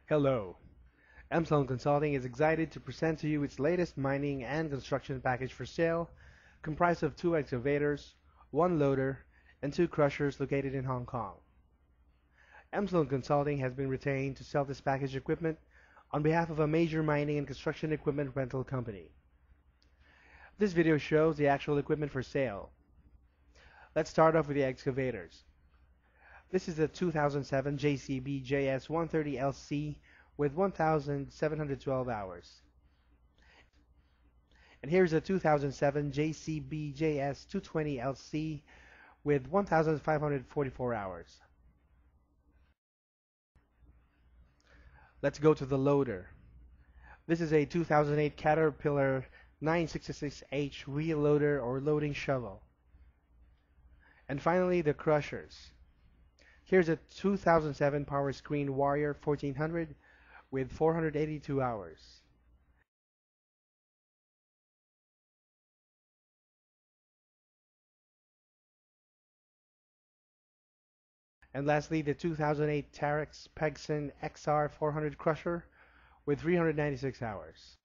Hello. Sloan Consulting is excited to present to you its latest mining and construction package for sale, comprised of 2 excavators, 1 loader, and 2 crushers located in Hong Kong. Sloan Consulting has been retained to sell this package equipment on behalf of a major mining and construction equipment rental company. This video shows the actual equipment for sale. Let's start off with the excavators. This is a 2007 JCB JS220LC with 1,712 hours. And here's a 2007 JCB JS220LC with 1,544 hours. Let's go to the loader. This is a 2008 Caterpillar 966H wheel loader or loading shovel. And finally, the crushers. Here's a 2007 Powerscreen Warrior 1400 with 482 hours. And lastly, the 2008 Terex Pegson XR 400 crusher with 396 hours.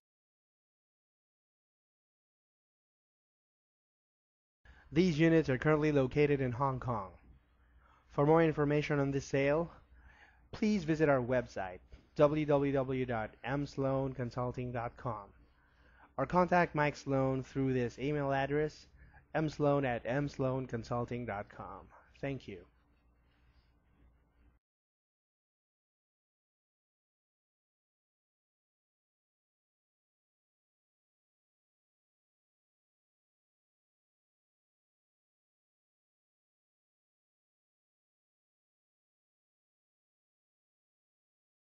These units are currently located in Hong Kong. For more information on this sale, please visit our website www.msloanconsulting.com or contact Mike Sloan through this email address msloan@msloanconsulting.com. Thank you.